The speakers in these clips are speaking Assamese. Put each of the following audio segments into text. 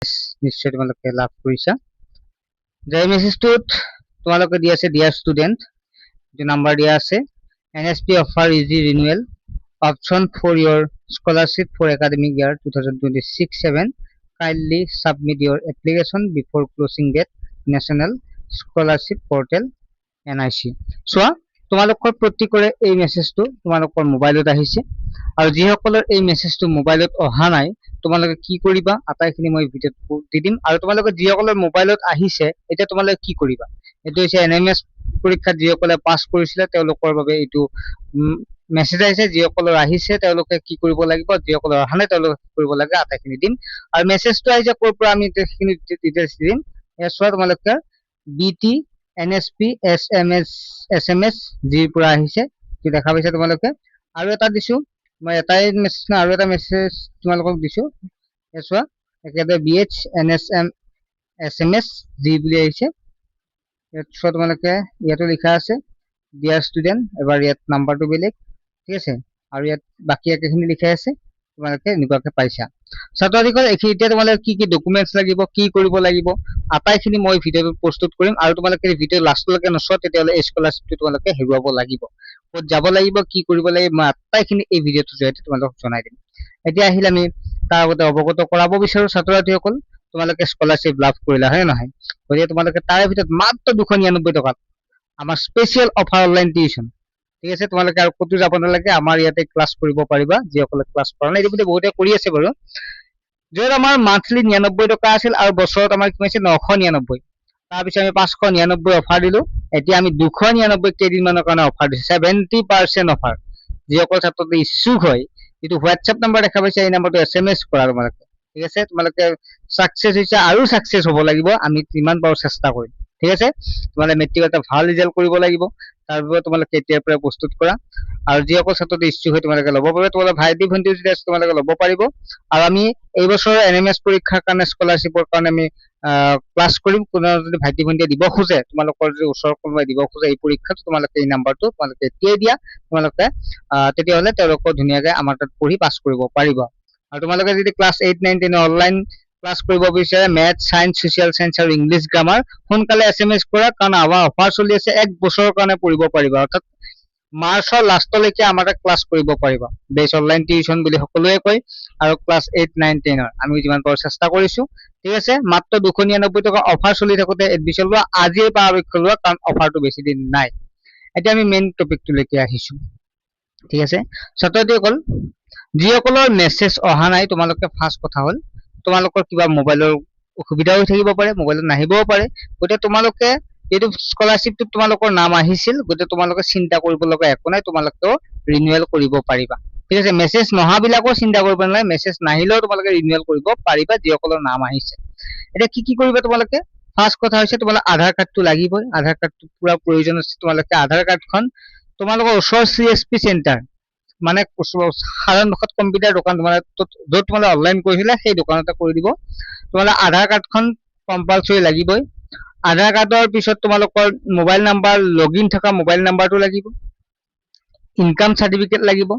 নিশ্চয় তোমালোকে লাভ কৰিছা যে মেছেজটোত তোমালোকে দি আছে ডিয়াৰ ষ্টুডেণ্ট যে নাম্বাৰ দিয়া আছে NSP offer easy renewal option for your scholarship for academic year 2026-7 kindly submit your application before closing date national scholarship portal NIC চোৱা তোমালোকৰ প্ৰতিকৰে এই মেছেজটো তোমালোকৰ মোবাইলত আহিছে আৰু যিসকলৰ এই মেছেজটো মোবাইলত অহা নাই তোমালোকে কি কৰিবা আটাইখিনি মই ভিডিঅ'ত দি দিম আৰু তোমালোকে যিসকলৰ মোবাইলত আহিছে এতিয়া তোমালোকে কি কৰিবা এটো হৈছে NMS পৰীক্ষাত যিসকলে পাছ কৰিছিলে তেওঁলোকৰ বাবে এইটো মেছেজ আহিছে যিসকলৰ আহিছে তেওঁলোকে কি কৰিব লাগিব যিসকলৰ অহা নাই তেওঁলোকে কি কৰিব লাগে আটাইখিনি দিম আৰু মেছেজটো আহিছে ক'ৰ পৰা আমি এইখিনি ডিটেইলছ দিম এয়া চোৱা তোমালোকে BT NSP SMS জিৰ পৰা আহিছে কি দেখা পাইছে তোমালোকে আৰু এটা দিছো মই এটাই মেছেজ না আৰু এটা মেছেজ তোমালোকক দিছো এয়া চোৱা একেবাৰে BH NSM SMS জি বুলি আহিছে ইয়াত চোৱা তোমালোকে ইয়াতো লিখা আছে ডিয়াৰ ষ্টুডেণ্ট এবাৰ ইয়াত নাম্বাৰটো বেলেগ ঠিক আছে আৰু ইয়াত বাকি একেখিনি লিখা আছে তোমালোকে নিবাকে পাইছা ছাত্ৰসকল এতিয়া তোমালোকে কি কি ডকুমেন্টছ লাগিব কি কৰিব লাগিব আটাইখিনি মই ভিডিঅ'ত প্ৰস্তুত কৰিম আৰু তোমালোকে ভিডিঅ' লাষ্টলৈকে নচোৱা তেতিয়াহ'লে এই স্কলাৰশ্বিপটো তোমালোকে হেৰুৱাব লাগিব ক'ত যাব লাগিব কি কৰিব লাগিব মই আটাইখিনি এই ভিডিঅ'টোৰ জৰিয়তে তোমালোকক জনাই দিম এতিয়া আহিলে আমি তাৰ আগতে অৱগত কৰাব বিচাৰো ছাত্ৰসকল তোমালোকে স্কলাৰশ্বিপ লাভ কৰিলা হয় নহয় গতিকে তোমালোকে তাৰে ভিতৰত মাত্ৰ 299 টকা আমাৰ স্পেচিয়েল অফাৰ অনলাইন টিউচন ঠিক আছে তোমালোকে আৰু কতো যাব নালাগে আমাৰ ইয়াতে ক্লাছ কৰিব পাৰিবা যিসকলে ক্লাছ কৰা নাই এইটো বহুতে কৰি আছে বাৰু য'ত আমাৰ মান্থলি 99 টকা আছিল আৰু বছৰত আমাৰ কি হৈছে 999 তাৰ পিছত আমি 599 অফাৰ দিলো এতিয়া আমি 299 কেইদিনমানৰ কাৰণে অফাৰ দিছো 70% অফাৰ যিসকল ছাত্ৰ ইচ্ছুক হয় এইটো হোৱাটছএপ নম্বৰ দেখা পাইছে এই নম্বৰটো SMS কৰা তোমালোকে ঠিক আছে তোমালোকে সাকসেস হৈছে আৰু সাকসেস হ'ব লাগিব আমি কিমান পাৰো চেষ্টা কৰিম ঠিক আছে তোমালোকে মেট্ৰিক এটা ভাল ৰিজাল্ট কৰিব লাগিব তাৰ বাবে তোমালোকে এতিয়াৰ পৰা প্ৰস্তুত কৰা আৰু যিসকল ছাত্ৰ ইচ্ছুক হয় তোমালোকে ল'ব পাৰিব তোমালোকে ভাইটি ভণ্টি যদি আছে তোমালোকে ল'ব পাৰিব আৰু আমি এই বছৰৰ NMS পৰীক্ষাৰ কাৰণে স্কলাৰশ্বিপৰ কাৰণে আমি ক্লাছ কৰিম কোনো যদি ভাইটি ভণ্টিয়ে দিব খোজে তোমালোকৰ যদি ওচৰৰ কোনোবাই দিব খোজে এই পৰীক্ষাত তোমালোকে এই নাম্বাৰটো তোমালোকে এতিয়াই দিয়া তোমালোকে তেতিয়াহ'লে তেওঁলোকক ধুনীয়াকৈ আমাৰ তাত পঢ়ি পাছ কৰিব পাৰিব আৰু তোমালোকে যদি ক্লাছ 8 9 10 অনলাইন ক্লাছ কৰিব বিচাৰে মেথ সায়েন্স সোশ্যাল সায়েন্স আৰু ইংলিশ গ্ৰামাৰ সোনকালে SMS কৰা কাৰণ আমাৰ অফাৰ চলি আছে 1 বছৰৰ কাৰণে পঢ়িব পাৰিবা অৰ্থাৎ মাৰ্চৰ লাষ্টলৈকে আমাৰ তাত ক্লাছ কৰিব পাৰিবা বেছ অনলাইন টিউচন বুলি সকলোৱে কয় আৰু ক্লাছ 8 9 10 আমি যিমান পাৰো চেষ্টা কৰিছো ঠিক আছে মাত্ৰ 299 টকা অফাৰ চলি থাকোতে এডমিশন লোৱা আজিয়ে পৰাপক্ষ লোৱা কাৰণ অফাৰটো বেছি দিন নাই এতিয়া আমি মেইন টপিকটোলৈকে আহিছো ঠিক আছে ছাত্ৰসকল যিসকলৰ মেছেজ অহা নাই তোমালোকে ফাৰ্ষ্ট কথা হ'ল তোমালোকৰ কিবা মোবাইলৰ অসুবিধা হৈ থাকিব পাৰে মোবাইলত নাহিবও পাৰে গতে তোমালোকে এইটো স্কলাৰশ্বিপটো তোমালোকৰ নাম আহিছিল গতে তোমালোকে চিন্তা কৰিব লগা একো নাই তোমালোকে ৰিনিউৱেল কৰিব পাৰিবা ঠিক আছে মেছেজ নহাবিলাকো চিন্তা কৰিব নালাগে মেছেজ নাহিলেও তোমালোকে ৰিনিউৱেল কৰিব পাৰিবা যিসকলৰ নাম আহিছে এটা কি কৰিবা তোমালোকে ফাৰ্ষ্ট কথা হৈছে তোমালোকৰ আধাৰ কাৰ্ডটো লাগিবই আধাৰ কাৰ্ডটো পুৰা প্ৰয়োজন আছে তোমালোকে আধাৰ কাৰ্ডখন তোমালোকৰ ওচৰৰ CSP চেণ্টাৰ মানে সাধাৰণ ভাষাত কম্পিউটাৰ দোকান তোমালোকে য'ত তোমালোকে অনলাইন কৰিছিলা সেই দোকানতে কৰি দিব তোমালোকৰ আধাৰ কাৰ্ডখন কম্পালসৰি লাগিবই আধাৰ কাৰ্ডৰ পিছত তোমালোকৰ মোবাইল নাম্বাৰ লগইন থকা মোবাইল নাম্বাৰটো লাগিব ইনকাম সাৰ্টিফিকেট লাগিব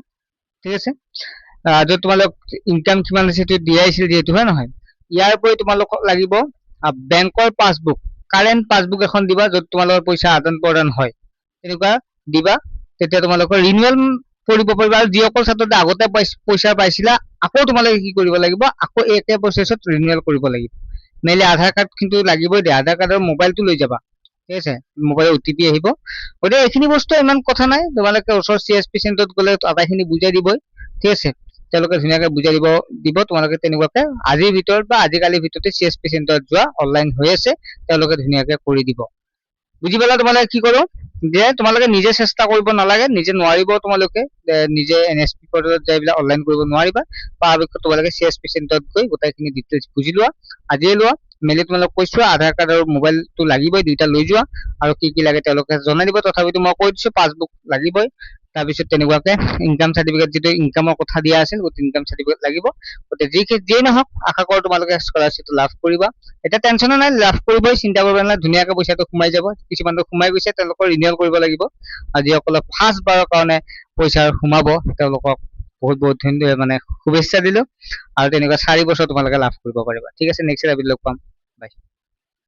ঠিক আছে য'ত তোমালোক ইনকাম কিমান আছে সেইটো দিয়াইছিল যেহেতু হয় নহয় ইয়াৰ উপৰি তোমালোকক লাগিব বেংকৰ পাছবুক কাৰেণ্ট পাছবুক এখন দিবা য'ত তোমালোকৰ পইচা আদান প্ৰদান হয় এনেকুৱা দিবা তেতিয়া তোমালোকৰ ৰিনিউৱেল কৰিব পাৰিবা আৰু যিসকল ছাত্ৰতে আগতে পইচা পাইছিলা আকৌ তোমালোকে কি কৰিব লাগিব আকৌ একে প্ৰচেছত ৰিনিউৱেল কৰিব লাগিব মেইনলি আধাৰ কাৰ্ড কিন্তু লাগিবই দে আধাৰ কাৰ্ডৰ মোবাইলটো লৈ যাবা ঠিক আছে মোবাইল OTP আহিব গতিকে এইখিনি বস্তু ইমান কথা নাই তোমালোকে ওচৰৰ CSP চেণ্টাৰত গ'লে আটাইখিনি বুজাই দিবই ঠিক আছে তেওঁলোকে ধুনীয়াকৈ বুজাই দিব তোমালোকে তেনেকুৱাকে আজিৰ ভিতৰত বা আজিকালিৰ ভিতৰতে CSP চেণ্টাৰত যোৱা অনলাইন হৈ আছে তেওঁলোকে ধুনীয়াকৈ কৰি দিব বুজি পালা তোমালোকে কি কৰো যে তোমালোকে নিজে চেষ্টা কৰিব নালাগে নিজে নোৱাৰিব তোমালোকে নিজে NSP পৰ্টেলত যাই বিলা অনলাইন কৰিব নোৱাৰিবা পৰাপক্ষত তোমালোকে CSP চেণ্টাৰত গৈ গোটেইখিনি ডিটেইলছ বুজি লোৱা আজিয়ে লোৱা মেলি তোমালোক কৈছো আধাৰ কাৰ্ড আৰু মোবাইলটো লাগিবই দুইটা লৈ যোৱা আৰু কি লাগে তেওঁলোকে জনাই দিব তথাপিতো মই কৈ দিছো পাছবুক লাগিবই তাৰপিছত তেনেকুৱাকে ইনকাম সাৰ্টিফিকেট যেটো ইনকামৰ কথা দিয়া আছিল গতি ইনকাম সাৰ্টিফিকেট লাগিব গতি যিয়ে নহওক আশা কৰো তোমালোকে স্কলাৰশ্বিপটো লাভ কৰিবা এটা টেনচন নাই লাভ কৰিবই চিন্তা কৰিব নালাগে ধুনীয়াকৈ পইচাটো সোমাই যাব কিছুমানটো সোমাই গৈছে তেওঁলোকৰ ৰিনিউৱেল কৰিব লাগিব আৰু যিসকলে ফাৰ্ষ্ট বাৰৰ কাৰণে পইচা সোমাব তেওঁলোকক বহুত বহুত ধন্যবাদ, মানে শুভেচ্ছা দিলো আৰু তেনেকুৱা 4 বছৰ তোমালোকে লাভ কৰিব পাৰিবা। ঠিক আছে, নেক্সট এপিসোড লগ পাম। বাই।